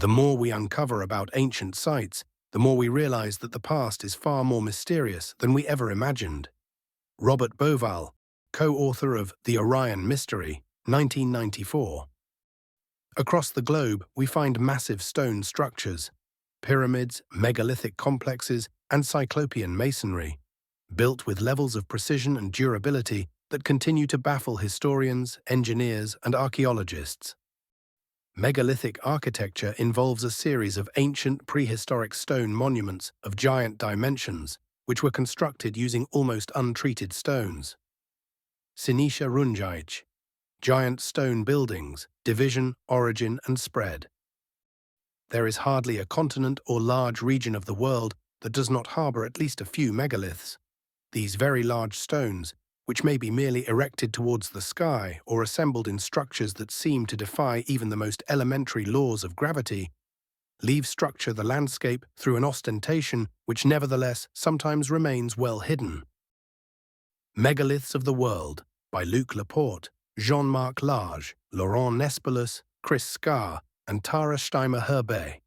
The more we uncover about ancient sites, the more we realize that the past is far more mysterious than we ever imagined. Robert Bauval, co-author of The Orion Mystery, 1994. Across the globe, we find massive stone structures, pyramids, megalithic complexes, and cyclopean masonry, built with levels of precision and durability that continue to baffle historians, engineers, and archaeologists. Megalithic architecture involves a series of ancient prehistoric stone monuments of giant dimensions, which were constructed using almost untreated stones. Sinisha Runjaic, giant stone buildings, division, origin, and spread. There is hardly a continent or large region of the world that does not harbor at least a few megaliths. These very large stones, which may be merely erected towards the sky or assembled in structures that seem to defy even the most elementary laws of gravity, structure the landscape through an ostentation which nevertheless sometimes remains well hidden. Megaliths of the World by Luc Laporte, Jean-Marc Large, Laurent Nespolus, Chris Scarr, and Tara Steimer-Herbet.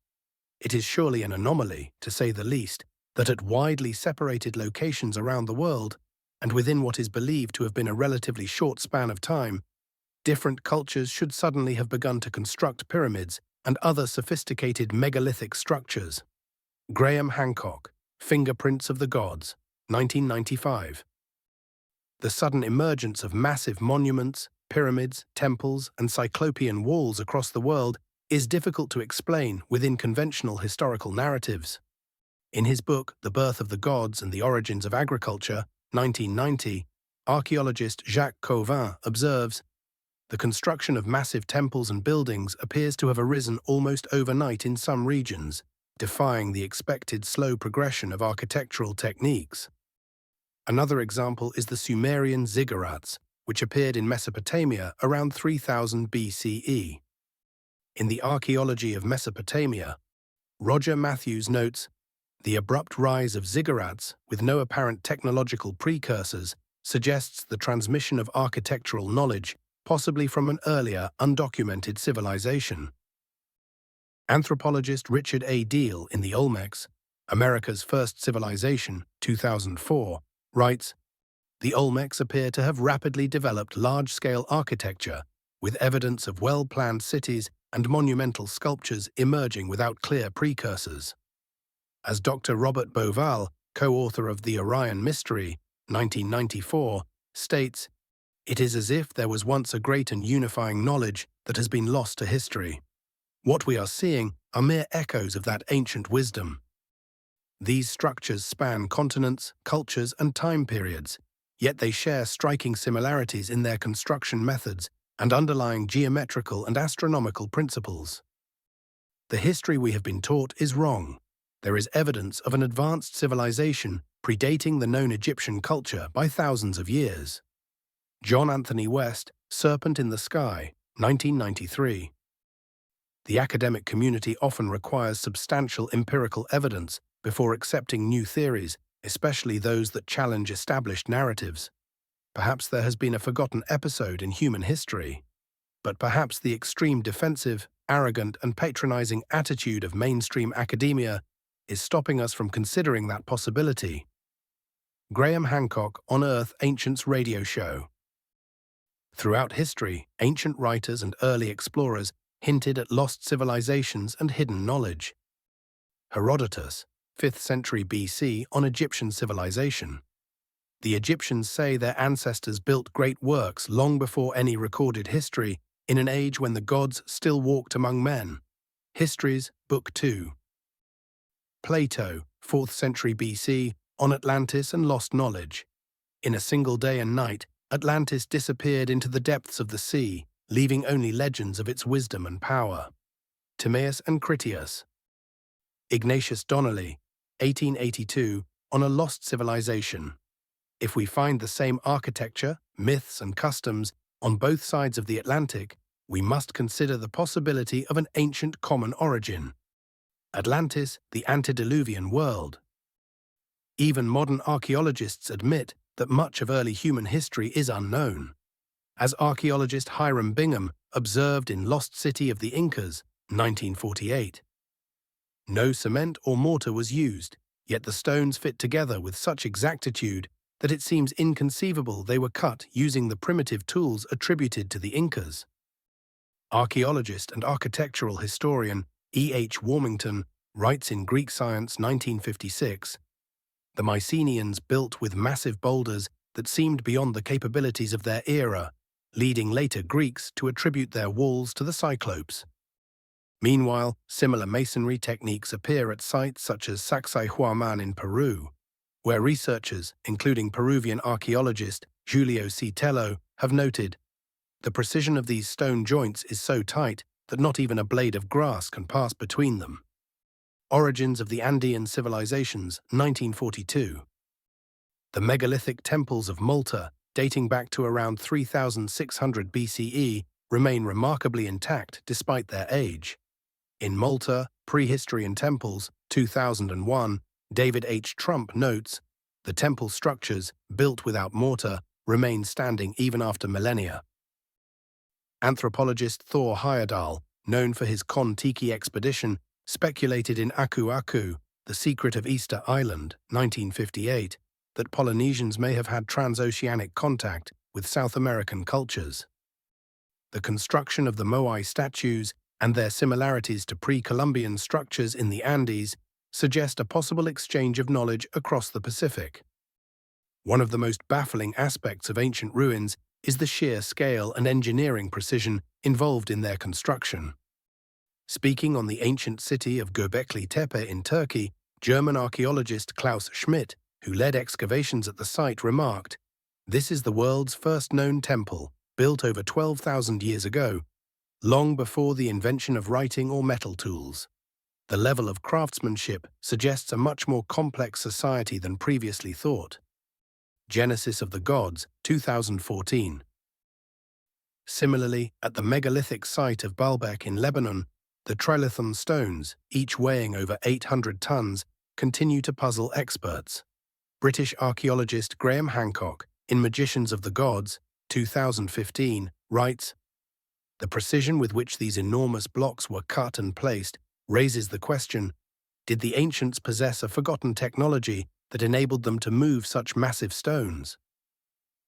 It is surely an anomaly, to say the least, that at widely separated locations around the world, and within what is believed to have been a relatively short span of time, different cultures should suddenly have begun to construct pyramids and other sophisticated megalithic structures. Graham Hancock, Fingerprints of the Gods, 1995. The sudden emergence of massive monuments, pyramids, temples, and cyclopean walls across the world is difficult to explain within conventional historical narratives. In his book, The Birth of the Gods and the Origins of Agriculture, 1990, archaeologist Jacques Cauvin observes, "The construction of massive temples and buildings appears to have arisen almost overnight in some regions, defying the expected slow progression of architectural techniques." Another example is the Sumerian ziggurats, which appeared in Mesopotamia around 3000 BCE. In the Archaeology of Mesopotamia, Roger Matthews notes, "The abrupt rise of ziggurats, with no apparent technological precursors, suggests the transmission of architectural knowledge, possibly from an earlier, undocumented civilization." Anthropologist Richard A. Deal in the Olmecs, America's First Civilization, 2004, writes, "The Olmecs appear to have rapidly developed large-scale architecture, with evidence of well-planned cities and monumental sculptures emerging without clear precursors." As Dr. Robert Bauval, co-author of The Orion Mystery, 1994, states, "It is as if there was once a great and unifying knowledge that has been lost to history. What we are seeing are mere echoes of that ancient wisdom." These structures span continents, cultures, and time periods, yet they share striking similarities in their construction methods and underlying geometrical and astronomical principles. The history we have been taught is wrong. There is evidence of an advanced civilization predating the known Egyptian culture by thousands of years. John Anthony West, Serpent in the Sky, 1993. The academic community often requires substantial empirical evidence before accepting new theories, especially those that challenge established narratives. Perhaps there has been a forgotten episode in human history. But perhaps the extreme defensive, arrogant, and patronizing attitude of mainstream academia is stopping us from considering that possibility. Graham Hancock on Earth Ancients Radio Show. Throughout history, ancient writers and early explorers hinted at lost civilizations and hidden knowledge. Herodotus, 5th century BC, on Egyptian civilization. The Egyptians say their ancestors built great works long before any recorded history, in an age when the gods still walked among men. Histories, Book 2. Plato, 4th century BC, on Atlantis and lost knowledge. In a single day and night, Atlantis disappeared into the depths of the sea, leaving only legends of its wisdom and power. Timaeus and Critias. Ignatius Donnelly, 1882, on a lost civilization. If we find the same architecture, myths, and customs on both sides of the Atlantic, we must consider the possibility of an ancient common origin. Atlantis, the antediluvian world. Even modern archaeologists admit that much of early human history is unknown. As archaeologist Hiram Bingham observed in Lost City of the Incas, 1948, No cement or mortar was used, yet the stones fit together with such exactitude that it seems inconceivable they were cut using the primitive tools attributed to the Incas. Archaeologist and architectural historian E.H. Warmington writes in Greek Science 1956, "The Mycenaeans built with massive boulders that seemed beyond the capabilities of their era, leading later Greeks to attribute their walls to the Cyclopes." Meanwhile, similar masonry techniques appear at sites such as Sacsayhuaman in Peru, where researchers, including Peruvian archaeologist Julio C. Tello, have noted, "The precision of these stone joints is so tight that not even a blade of grass can pass between them." Origins of the Andean Civilizations, 1942. The megalithic temples of Malta, dating back to around 3600 BCE, remain remarkably intact despite their age. In Malta, Prehistory and Temples, 2001, David H. Trump notes, "The temple structures, built without mortar, remain standing even after millennia." Anthropologist Thor Heyerdahl, known for his Kon-Tiki expedition, speculated in Aku Aku, The Secret of Easter Island, 1958, that Polynesians may have had transoceanic contact with South American cultures. The construction of the Moai statues and their similarities to pre-Columbian structures in the Andes suggest a possible exchange of knowledge across the Pacific. One of the most baffling aspects of ancient ruins is the sheer scale and engineering precision involved in their construction. Speaking on the ancient city of Göbekli Tepe in Turkey, German archaeologist Klaus Schmidt, who led excavations at the site, remarked, "This is the world's first known temple, built over 12,000 years ago, long before the invention of writing or metal tools. The level of craftsmanship suggests a much more complex society than previously thought." Genesis of the Gods, 2014. Similarly, at the megalithic site of Baalbek in Lebanon, the trilithon stones, each weighing over 800 tons, continue to puzzle experts. British archaeologist Graham Hancock, in Magicians of the Gods, 2015, writes, "The precision with which these enormous blocks were cut and placed raises the question, did the ancients possess a forgotten technology that enabled them to move such massive stones?"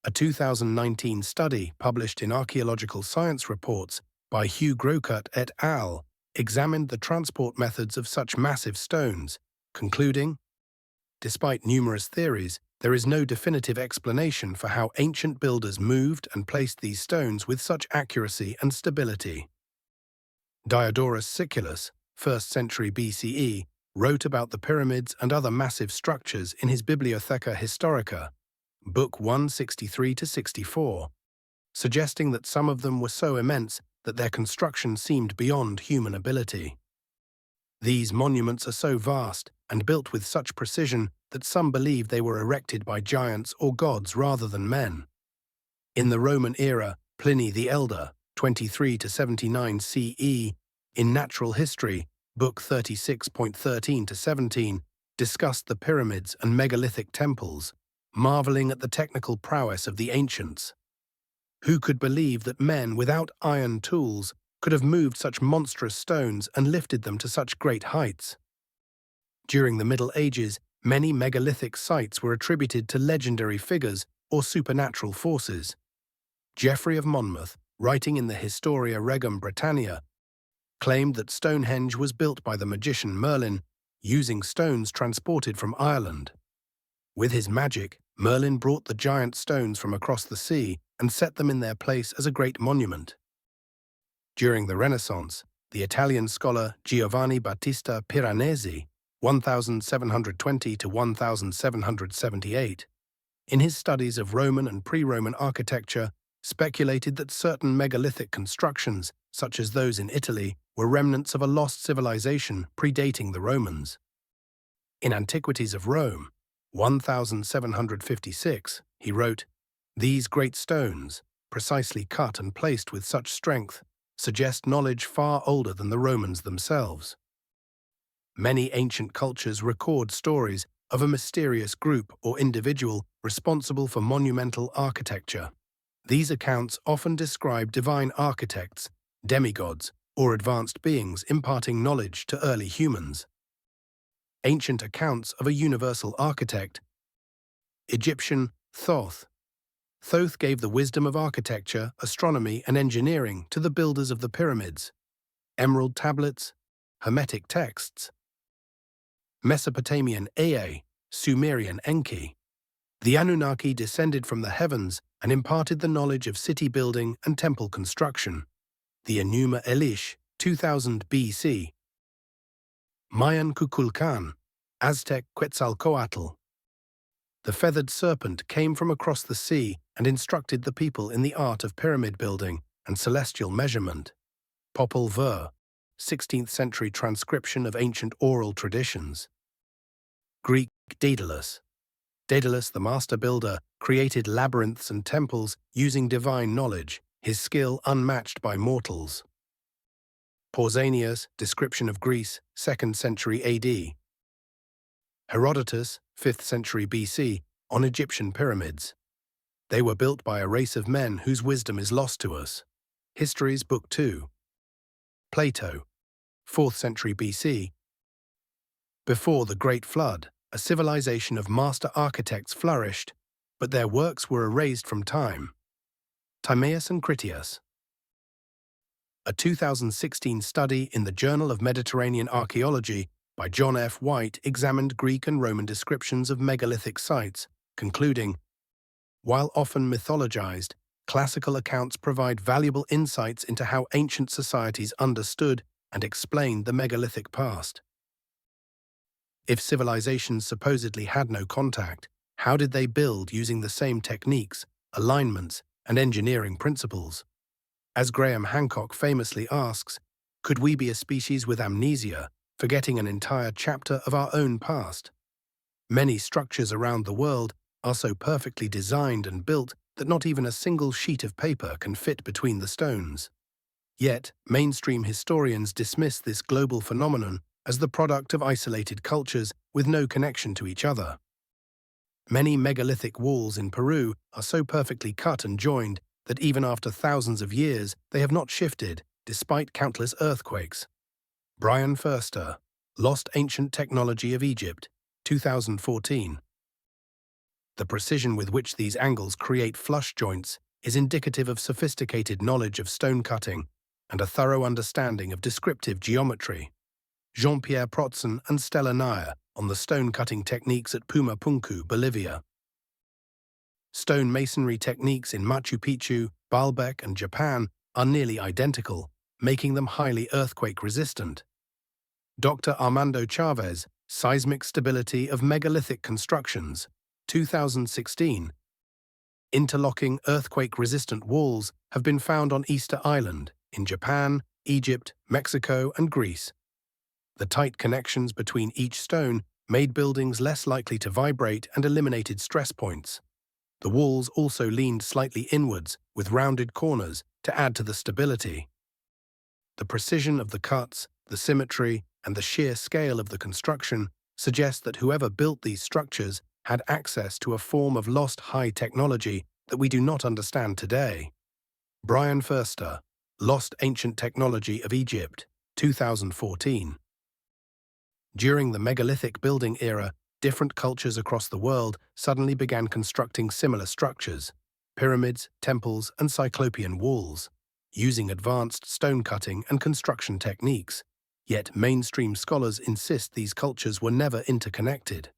A 2019 study published in Archaeological Science Reports by Hugh Grocott et al. Examined the transport methods of such massive stones, concluding, "Despite numerous theories, there is no definitive explanation for how ancient builders moved and placed these stones with such accuracy and stability." Diodorus Siculus, 1st century BCE, wrote about the pyramids and other massive structures in his Bibliotheca Historica, Book 163-64, suggesting that some of them were so immense that their construction seemed beyond human ability. These monuments are so vast and built with such precision that some believe they were erected by giants or gods rather than men. In the Roman era, Pliny the Elder, 23-79 CE, in Natural History, Book 36.13-17, discussed the pyramids and megalithic temples, marveling at the technical prowess of the ancients. Who could believe that men without iron tools could have moved such monstrous stones and lifted them to such great heights? During the Middle Ages, many megalithic sites were attributed to legendary figures or supernatural forces. Geoffrey of Monmouth, writing in the Historia Regum Britannia, claimed that Stonehenge was built by the magician Merlin, using stones transported from Ireland. With his magic, Merlin brought the giant stones from across the sea and set them in their place as a great monument. During the Renaissance, the Italian scholar Giovanni Battista Piranesi, 1720–1778, in his studies of Roman and pre-Roman architecture, speculated that certain megalithic constructions, such as those in Italy, were remnants of a lost civilization predating the Romans. In Antiquities of Rome, 1756, he wrote, "These great stones, precisely cut and placed with such strength, suggest knowledge far older than the Romans themselves." Many ancient cultures record stories of a mysterious group or individual responsible for monumental architecture. These accounts often describe divine architects, demigods, or advanced beings imparting knowledge to early humans. Ancient accounts of a universal architect. Egyptian Thoth. Thoth gave the wisdom of architecture, astronomy, and engineering to the builders of the pyramids. Emerald tablets, Hermetic texts. Mesopotamian Ea, Sumerian Enki. The Anunnaki descended from the heavens and imparted the knowledge of city building and temple construction. The Enuma Elish, 2000 BC. Mayan Kukulkan, Aztec Quetzalcoatl. The feathered serpent came from across the sea and instructed the people in the art of pyramid building and celestial measurement. Popol Vuh, 16th century transcription of ancient oral traditions. Greek Daedalus. Daedalus, the master builder, created labyrinths and temples using divine knowledge, his skill unmatched by mortals. Pausanias, description of Greece, 2nd century AD. Herodotus, 5th century BC, on Egyptian pyramids. They were built by a race of men whose wisdom is lost to us. Histories, Book 2. Plato, 4th century BC. Before the Great Flood, a civilization of master architects flourished, but their works were erased from time. Timaeus and Critias. A 2016 study in the Journal of Mediterranean Archaeology by John F. White examined Greek and Roman descriptions of megalithic sites, concluding, while often mythologized, classical accounts provide valuable insights into how ancient societies understood and explained the megalithic past. If civilizations supposedly had no contact, how did they build using the same techniques, alignments, and engineering principles? As Graham Hancock famously asks, could we be a species with amnesia, forgetting an entire chapter of our own past? Many structures around the world are so perfectly designed and built that not even a single sheet of paper can fit between the stones. Yet, mainstream historians dismiss this global phenomenon as the product of isolated cultures with no connection to each other. Many megalithic walls in Peru are so perfectly cut and joined that even after thousands of years they have not shifted, despite countless earthquakes. Brian Furster, Lost Ancient Technology of Egypt, 2014. The precision with which these angles create flush joints is indicative of sophisticated knowledge of stone cutting and a thorough understanding of descriptive geometry. Jean-Pierre Protzen and Stella Nair on the stone-cutting techniques at Pumapunku, Bolivia. Stone masonry techniques in Machu Picchu, Baalbek, and Japan are nearly identical, making them highly earthquake-resistant. Dr. Armando Chavez, Seismic Stability of Megalithic Constructions, 2016. Interlocking earthquake-resistant walls have been found on Easter Island, in Japan, Egypt, Mexico, and Greece. The tight connections between each stone made buildings less likely to vibrate and eliminated stress points. The walls also leaned slightly inwards, with rounded corners, to add to the stability. The precision of the cuts, the symmetry, and the sheer scale of the construction suggest that whoever built these structures had access to a form of lost high technology that we do not understand today. Brian Furster, Lost Ancient Technology of Egypt, 2014. During the megalithic building era, different cultures across the world suddenly began constructing similar structures, pyramids, temples, and cyclopean walls, using advanced stone cutting and construction techniques. Yet mainstream scholars insist these cultures were never interconnected.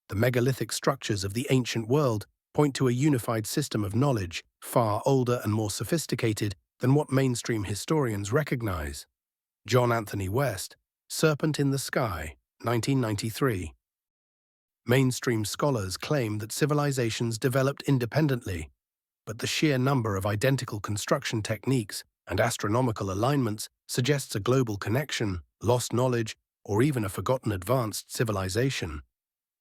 The megalithic structures of the ancient world point to a unified system of knowledge, far older and more sophisticated than what mainstream historians recognize. John Anthony West, Serpent in the Sky, 1993. Mainstream scholars claim that civilizations developed independently, but the sheer number of identical construction techniques and astronomical alignments suggests a global connection, lost knowledge, or even a forgotten advanced civilization.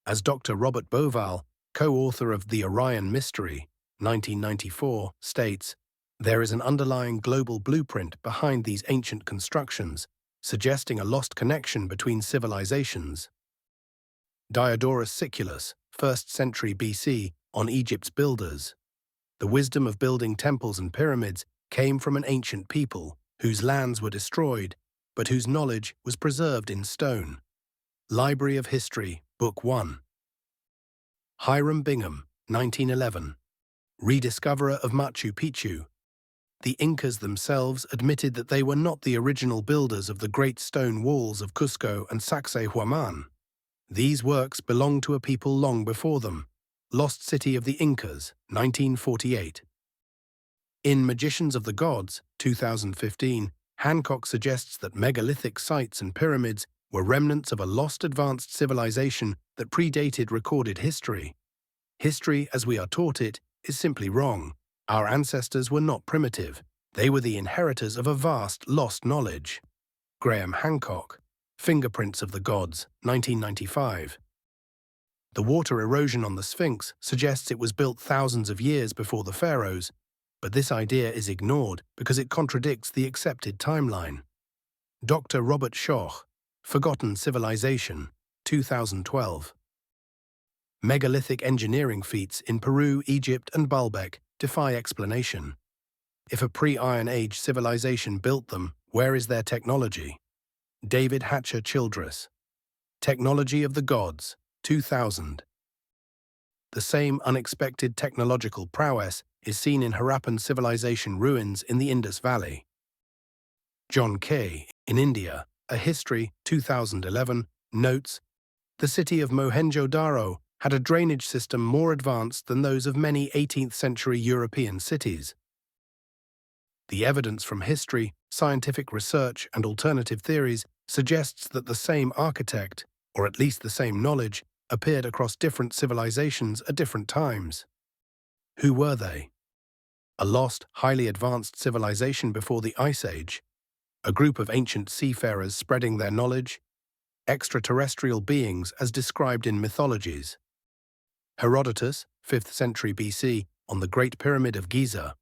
As Dr. Robert Bauval, co-author of The Orion Mystery, 1994, states, there is an underlying global blueprint behind these ancient constructions, suggesting a lost connection between civilizations. Diodorus Siculus, 1st century BC, on Egypt's builders. The wisdom of building temples and pyramids came from an ancient people whose lands were destroyed, but whose knowledge was preserved in stone. Library of History, Book 1. Hiram Bingham, 1911. Rediscoverer of Machu Picchu. The Incas themselves admitted that they were not the original builders of the great stone walls of Cusco and Sacsayhuaman. These works belonged to a people long before them. Lost City of the Incas, 1948. In Magicians of the Gods, 2015, Hancock suggests that megalithic sites and pyramids were remnants of a lost advanced civilization that predated recorded history. History, as we are taught it, is simply wrong. Our ancestors were not primitive. They were the inheritors of a vast lost knowledge. Graham Hancock, Fingerprints of the Gods, 1995. The water erosion on the Sphinx suggests it was built thousands of years before the pharaohs, but this idea is ignored because it contradicts the accepted timeline. Dr. Robert Schoch, Forgotten Civilization, 2012. Megalithic engineering feats in Peru, Egypt, and Baalbek defy explanation. If a pre-Iron Age civilization built them, where is their technology? David Hatcher Childress. Technology of the Gods, 2000. The same unexpected technological prowess is seen in Harappan civilization ruins in the Indus Valley. John Kay, in India, A History, 2011, notes, the city of Mohenjo-Daro had a drainage system more advanced than those of many 18th-century European cities. The evidence from history, scientific research, and alternative theories suggests that the same architect, or at least the same knowledge, appeared across different civilizations at different times. Who were they? A lost, highly advanced civilization before the Ice Age? A group of ancient seafarers spreading their knowledge? Extraterrestrial beings as described in mythologies? Herodotus, 5th century BC, on the Great Pyramid of Giza.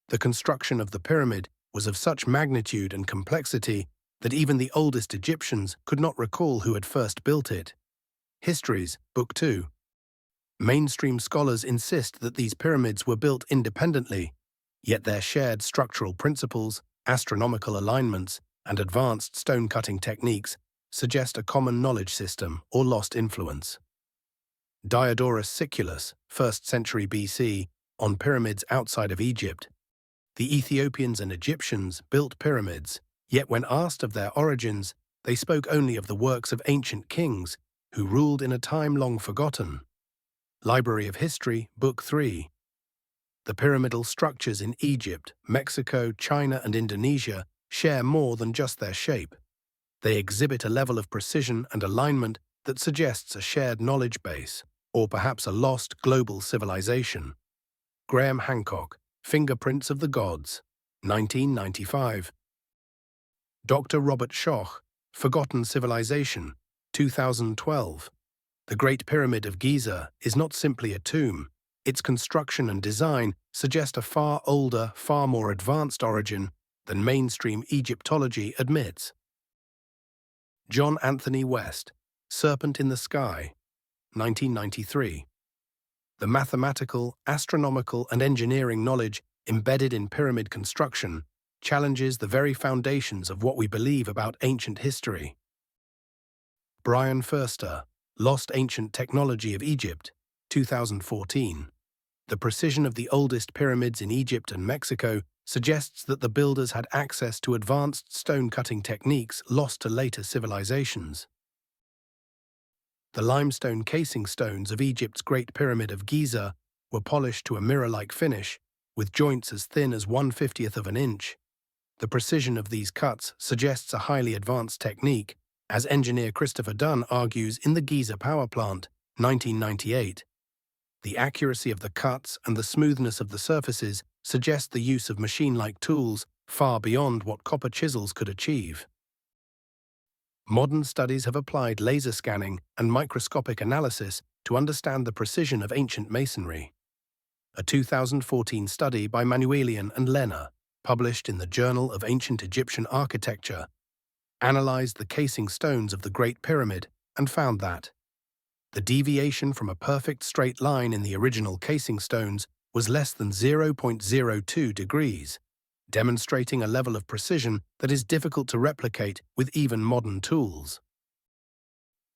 The construction of the pyramid was of such magnitude and complexity that even the oldest Egyptians could not recall who had first built it. Histories, Book 2. Mainstream scholars insist that these pyramids were built independently, yet their shared structural principles, astronomical alignments, and advanced stone-cutting techniques suggest a common knowledge system or lost influence. Diodorus Siculus, 1st century BC, on pyramids outside of Egypt. The Ethiopians and Egyptians built pyramids, yet when asked of their origins, they spoke only of the works of ancient kings who ruled in a time long forgotten. Library of History, Book 3. The pyramidal structures in Egypt, Mexico, China, and Indonesia share more than just their shape. They exhibit a level of precision and alignment that suggests a shared knowledge base, or perhaps a lost global civilization. Graham Hancock, Fingerprints of the Gods, 1995. Dr. Robert Schoch, Forgotten Civilization, 2012. The Great Pyramid of Giza is not simply a tomb. Its construction and design suggest a far older, far more advanced origin than mainstream Egyptology admits. John Anthony West, Serpent in the Sky, 1993. The mathematical, astronomical, and engineering knowledge embedded in pyramid construction challenges the very foundations of what we believe about ancient history. Brian Furster, Lost Ancient Technology of Egypt, 2014. The precision of the oldest pyramids in Egypt and Mexico suggests that the builders had access to advanced stone-cutting techniques lost to later civilizations. The limestone casing stones of Egypt's Great Pyramid of Giza were polished to a mirror-like finish, with joints as thin as 1/50th of an inch. The precision of these cuts suggests a highly advanced technique, as engineer Christopher Dunn argues in the Giza Power Plant, 1998. The accuracy of the cuts and the smoothness of the surfaces suggest the use of machine-like tools far beyond what copper chisels could achieve. Modern studies have applied laser scanning and microscopic analysis to understand the precision of ancient masonry. A 2014 study by Manuelian and Lehner, published in the Journal of Ancient Egyptian Architecture, analyzed the casing stones of the Great Pyramid and found that the deviation from a perfect straight line in the original casing stones was less than 0.02 degrees, demonstrating a level of precision that is difficult to replicate with even modern tools.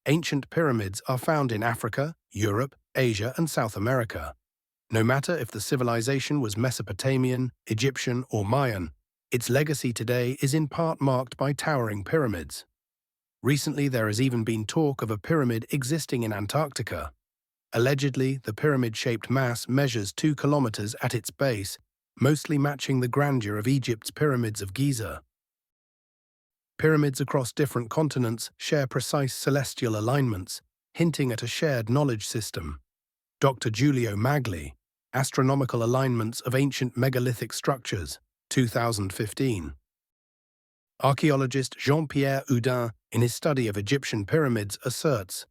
Ancient pyramids are found in Africa, Europe, Asia, and South America. No matter if the civilization was Mesopotamian, Egyptian, or Mayan, its legacy today is in part marked by towering pyramids. Recently, there has even been talk of a pyramid existing in Antarctica. Allegedly, the pyramid-shaped mass measures 2 kilometers at its base, mostly matching the grandeur of Egypt's pyramids of Giza. Pyramids across different continents share precise celestial alignments, hinting at a shared knowledge system. Dr. Giulio Magli, Astronomical Alignments of Ancient Megalithic Structures, 2015. Archaeologist Jean-Pierre Houdin, in his study of Egyptian pyramids, asserts,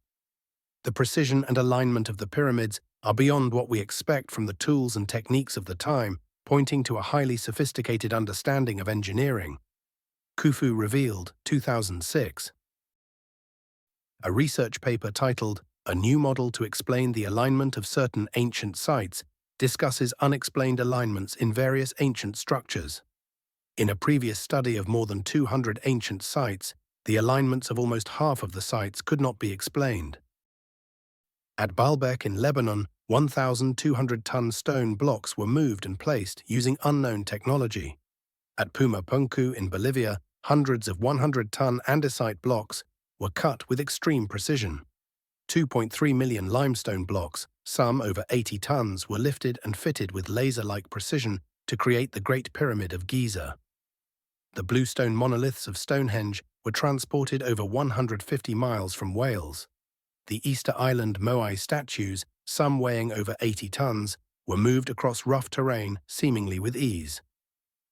"The precision and alignment of the pyramids are beyond what we expect from the tools and techniques of the time, pointing to a highly sophisticated understanding of engineering." Khufu revealed, 2006. A research paper titled "A New Model to Explain the Alignment of Certain Ancient Sites" discusses unexplained alignments in various ancient structures. In a previous study of more than 200 ancient sites, the alignments of almost half of the sites could not be explained. At Baalbek in Lebanon, 1,200-ton stone blocks were moved and placed using unknown technology. At Pumapunku in Bolivia, hundreds of 100-ton andesite blocks were cut with extreme precision. 2.3 million limestone blocks, some over 80 tons, were lifted and fitted with laser-like precision to create the Great Pyramid of Giza. The bluestone monoliths of Stonehenge were transported over 150 miles from Wales. The Easter Island Moai statues, some weighing over 80 tons, were moved across rough terrain seemingly with ease.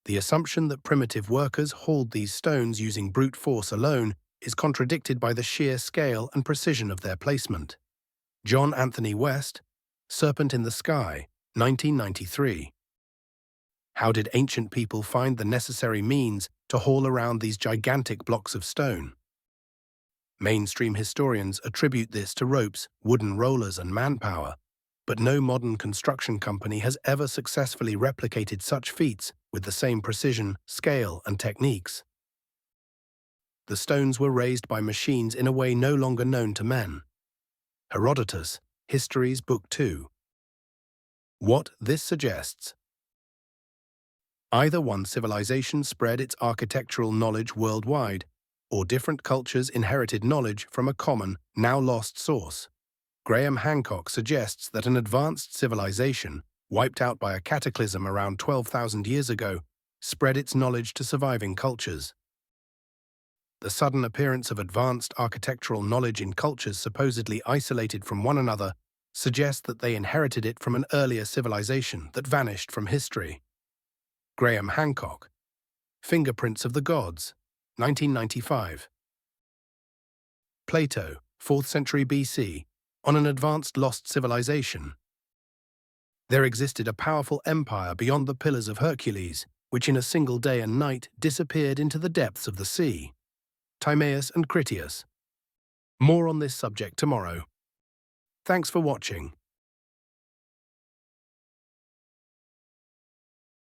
The assumption that primitive workers hauled these stones using brute force alone is contradicted by the sheer scale and precision of their placement. John Anthony West, Serpent in the Sky, 1993. How did ancient people find the necessary means to haul around these gigantic blocks of stone? Mainstream historians attribute this to ropes, wooden rollers, and manpower, but no modern construction company has ever successfully replicated such feats with the same precision, scale, and techniques. The stones were raised by machines in a way no longer known to men. Herodotus, Histories, Book 2. What this suggests: either one civilization spread its architectural knowledge worldwide, or different cultures inherited knowledge from a common, now-lost source. Graham Hancock suggests that an advanced civilization, wiped out by a cataclysm around 12,000 years ago, spread its knowledge to surviving cultures. The sudden appearance of advanced architectural knowledge in cultures supposedly isolated from one another suggests that they inherited it from an earlier civilization that vanished from history. Graham Hancock, Fingerprints of the Gods, 1995. Plato, 4th century BC, on an advanced lost civilization. There existed a powerful empire beyond the Pillars of Hercules, which in a single day and night disappeared into the depths of the sea. Timaeus and Critias. More on this subject tomorrow. Thanks for watching.